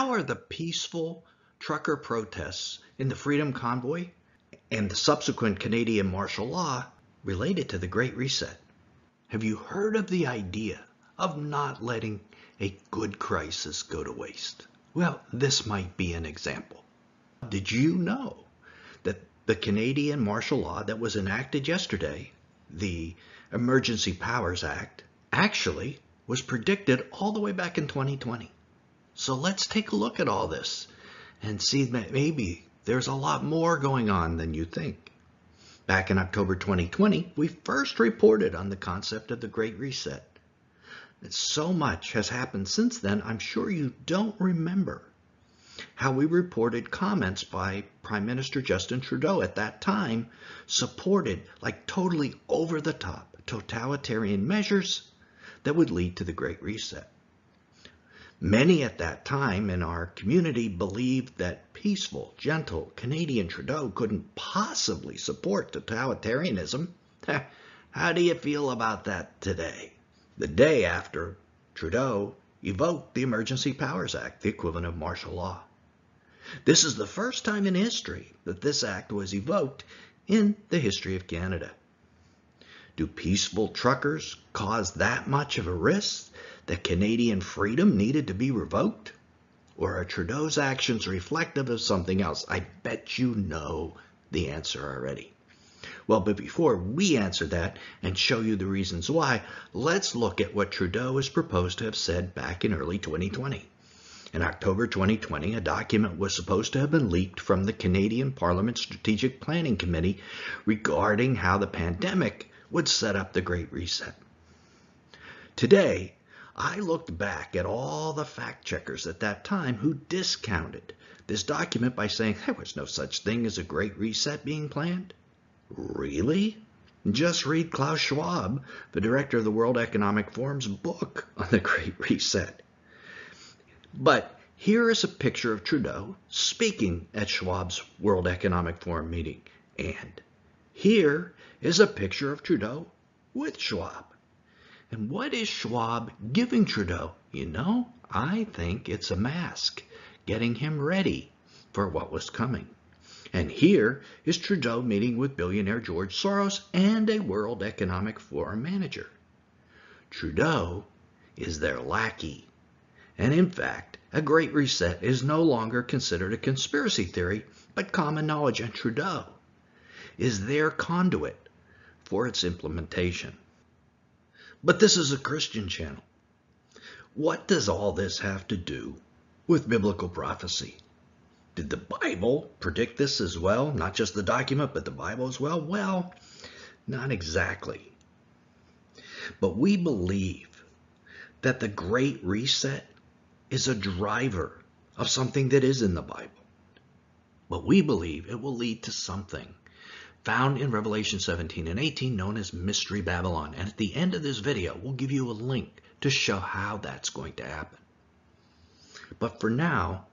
How are the peaceful trucker protests in the Freedom Convoy and the subsequent Canadian martial law related to the Great Reset? Have you heard of the idea of not letting a good crisis go to waste? Well, this might be an example. Did you know that the Canadian martial law that was enacted yesterday, the Emergency Powers Act, actually was predicted all the way back in 2020? So let's take a look at all this and see that maybe there's a lot more going on than you think. Back in October 2020, we first reported on the concept of the Great Reset. And so much has happened since then, I'm sure you don't remember how we reported comments by Prime Minister Justin Trudeau at that time supported like totally over-the-top totalitarian measures that would lead to the Great Reset. Many at that time in our community believed that peaceful, gentle Canadian Trudeau couldn't possibly support totalitarianism. How do you feel about that today, the day after Trudeau evoked the Emergency Powers Act, the equivalent of martial law? This is the first time in history that this act was evoked in the history of Canada. Do peaceful truckers cause that much of a risk that Canadian freedom needed to be revoked? Or are Trudeau's actions reflective of something else? I bet you know the answer already. Well, but before we answer that and show you the reasons why, let's look at what Trudeau is proposed to have said back in early 2020. In October 2020, a document was supposed to have been leaked from the Canadian Parliament Strategic Planning Committee regarding how the pandemic would set up the Great Reset. Today, I looked back at all the fact checkers at that time who discounted this document by saying there was no such thing as a Great Reset being planned. Really? Just read Klaus Schwab, the director of the World Economic Forum's book on the Great Reset. But here is a picture of Trudeau speaking at Schwab's World Economic Forum meeting. And here is a picture of Trudeau with Schwab. And what is Schwab giving Trudeau? You know, I think it's a mask, getting him ready for what was coming. And here is Trudeau meeting with billionaire George Soros and a World Economic Forum manager. Trudeau is their lackey. And in fact, a Great Reset is no longer considered a conspiracy theory, but common knowledge, and Trudeau is their conduit for its implementation. But this is a Christian channel. What does all this have to do with biblical prophecy? Did the Bible predict this as well? Not just the document, but the Bible as well? Well, not exactly. But we believe that the Great Reset is a driver of something that is in the Bible. But we believe it will lead to something found in Revelation 17 and 18 known as Mystery Babylon. And at the end of this video, we'll give you a link to show how that's going to happen. But for now,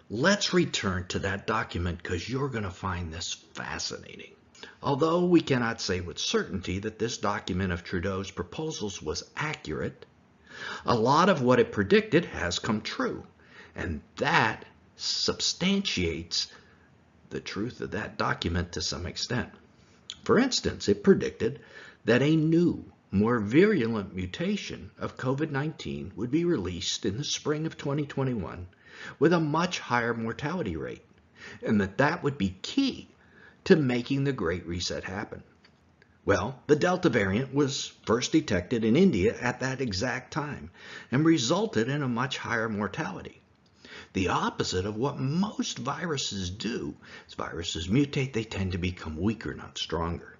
let's return to that document because you're going to find this fascinating. Although we cannot say with certainty that this document of Trudeau's proposals was accurate, a lot of what it predicted has come true, and that substantiates the truth of that document to some extent. For instance, it predicted that a new, more virulent mutation of COVID-19 would be released in the spring of 2021 with a much higher mortality rate, and that would be key to making the Great Reset happen. Well, the Delta variant was first detected in India at that exact time and resulted in a much higher mortality. The opposite of what most viruses do. As viruses mutate, they tend to become weaker, not stronger.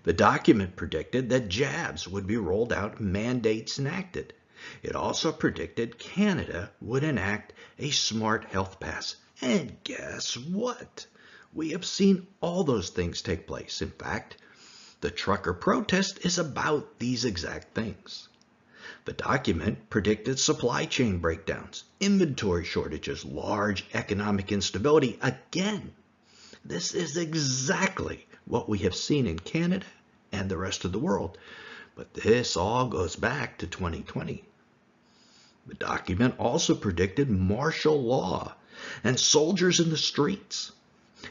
The document predicted that jabs would be rolled out, mandates enacted. It also predicted Canada would enact a smart health pass. And guess what? We have seen all those things take place. In fact, the trucker protest is about these exact things. The document predicted supply chain breakdowns, inventory shortages, large economic instability. Again, this is exactly what we have seen in Canada and the rest of the world. But this all goes back to 2020. The document also predicted martial law and soldiers in the streets,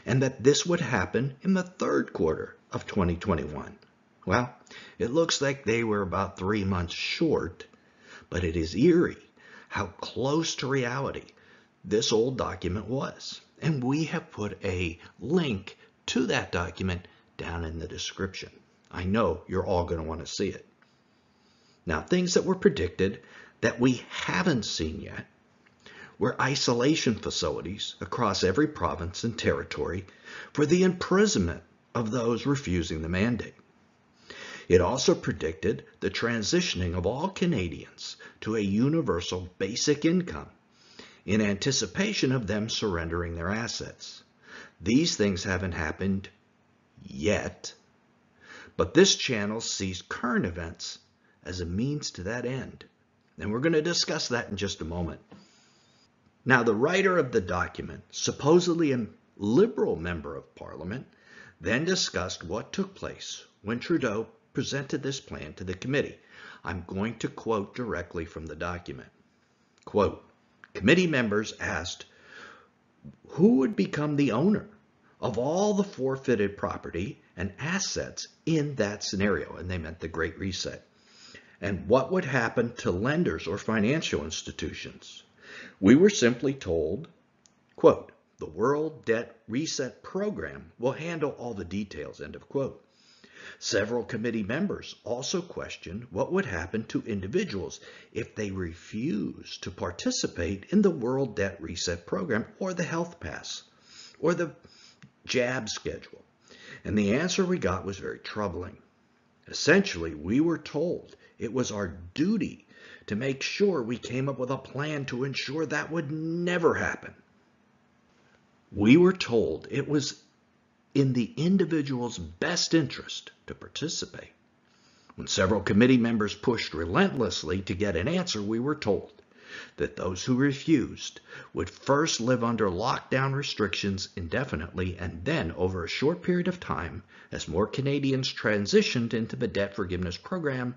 and that this would happen in the third quarter of 2021. Well, it looks like they were about 3 months short, but it is eerie how close to reality this old document was. And we have put a link to that document down in the description. I know you're all going to want to see it. Now, things that were predicted that we haven't seen yet were isolation facilities across every province and territory for the imprisonment of those refusing the mandate. It also predicted the transitioning of all Canadians to a universal basic income in anticipation of them surrendering their assets. These things haven't happened yet, but this channel sees current events as a means to that end. And we're going to discuss that in just a moment. Now, the writer of the document, supposedly a Liberal member of Parliament, then discussed what took place when Trudeau presented this plan to the committee. I'm going to quote directly from the document. Quote, committee members asked who would become the owner of all the forfeited property and assets in that scenario, and they meant the Great Reset, and what would happen to lenders or financial institutions. We were simply told, quote, the World Debt Reset Program will handle all the details, end of quote. Several committee members also questioned what would happen to individuals if they refused to participate in the World Debt Reset Program or the Health Pass or the jab schedule. And the answer we got was very troubling. Essentially, we were told it was our duty to make sure we came up with a plan to ensure that would never happen. We were told it was in the individual's best interest to participate. When several committee members pushed relentlessly to get an answer, we were told that those who refused would first live under lockdown restrictions indefinitely, and then over a short period of time, as more Canadians transitioned into the debt forgiveness program,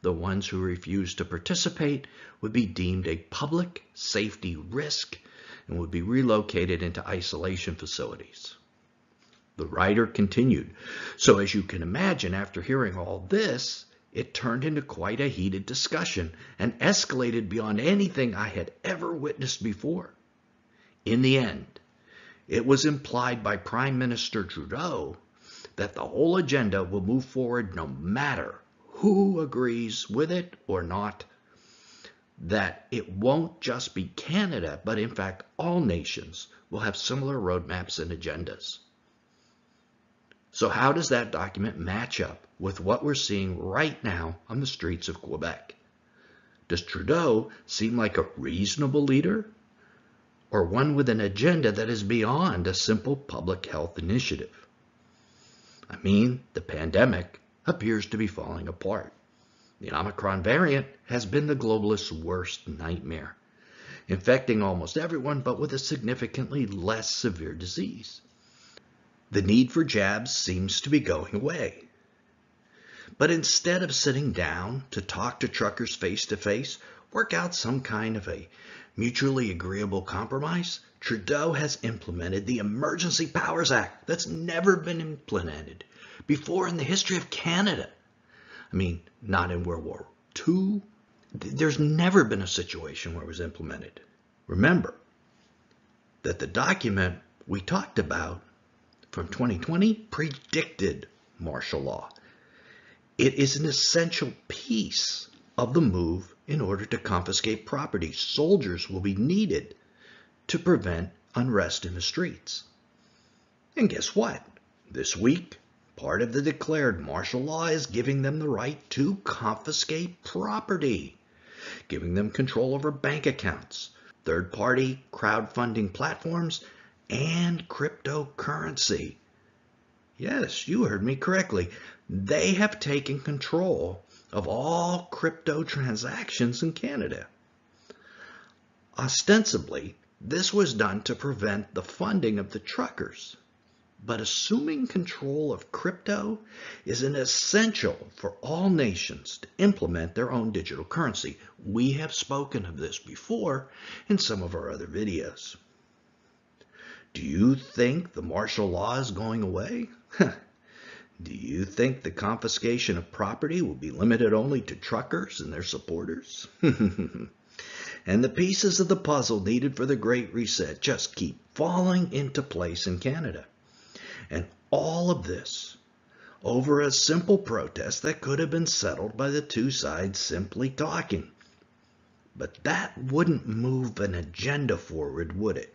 the ones who refused to participate would be deemed a public safety risk and would be relocated into isolation facilities. The writer continued, so as you can imagine, after hearing all this, it turned into quite a heated discussion and escalated beyond anything I had ever witnessed before. In the end, it was implied by Prime Minister Trudeau that the whole agenda will move forward no matter who agrees with it or not, that it won't just be Canada, but in fact all nations will have similar roadmaps and agendas. So how does that document match up with what we're seeing right now on the streets of Quebec? Does Trudeau seem like a reasonable leader, or one with an agenda that is beyond a simple public health initiative? I mean, the pandemic appears to be falling apart. The Omicron variant has been the globalists' worst nightmare, infecting almost everyone, but with a significantly less severe disease. The need for jabs seems to be going away. But instead of sitting down to talk to truckers face to face, work out some kind of a mutually agreeable compromise, Trudeau has implemented the Emergency Powers Act that's never been implemented before in the history of Canada. I mean, not in World War II. There's never been a situation where it was implemented. Remember that the document we talked about from 2020 predicted martial law. It is an essential piece of the move in order to confiscate property. Soldiers will be needed to prevent unrest in the streets. And guess what? This week, part of the declared martial law is giving them the right to confiscate property, giving them control over bank accounts, third-party crowdfunding platforms, and cryptocurrency. Yes, you heard me correctly. They have taken control of all crypto transactions in Canada. Ostensibly, this was done to prevent the funding of the truckers. but assuming control of crypto is an essential for all nations to implement their own digital currency. We have spoken of this before in some of our other videos. Do you think the martial law is going away? Do you think the confiscation of property will be limited only to truckers and their supporters? And the pieces of the puzzle needed for the Great Reset just keep falling into place in Canada. And all of this over a simple protest that could have been settled by the two sides simply talking. But that wouldn't move an agenda forward, would it?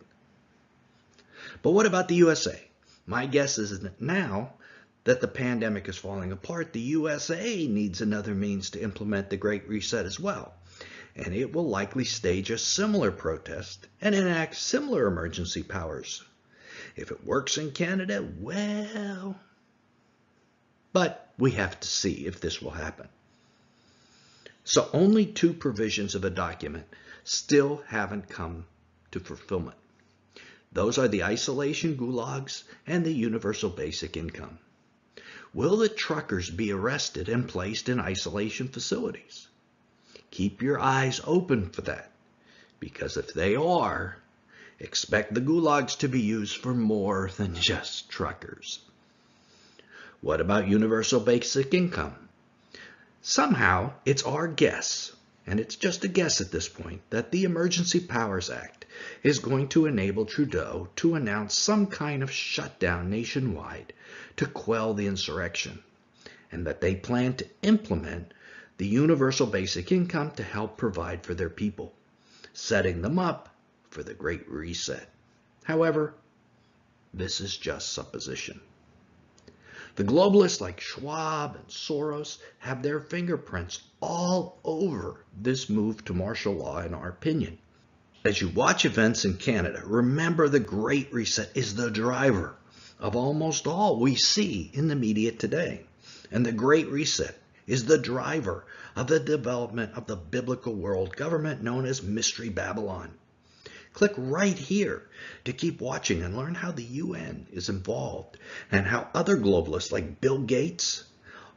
But what about the USA? My guess is that now that the pandemic is falling apart, the USA needs another means to implement the Great Reset as well. And it will likely stage a similar protest and enact similar emergency powers. If it works in Canada, well, but we have to see if this will happen. So only 2 provisions of a document still haven't come to fulfillment. Those are the isolation gulags and the universal basic income. Will the truckers be arrested and placed in isolation facilities? Keep your eyes open for that, because if they are, expect the gulags to be used for more than just truckers. What about universal basic income? Somehow, it's our guess, and it's just a guess at this point, that the Emergency Powers Act is going to enable Trudeau to announce some kind of shutdown nationwide to quell the insurrection, and that they plan to implement the universal basic income to help provide for their people, setting them up for the Great Reset. However, this is just supposition. The globalists like Schwab and Soros have their fingerprints all over this move to martial law, in our opinion. As you watch events in Canada, remember the Great Reset is the driver of almost all we see in the media today. And the Great Reset is the driver of the development of the biblical world government known as Mystery Babylon. Click right here to keep watching and learn how the UN is involved and how other globalists like Bill Gates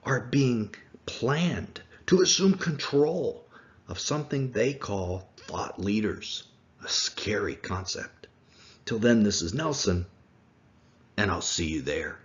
are being planned to assume control of something they call thought leaders. A scary concept. Till then, this is Nelson, and I'll see you there.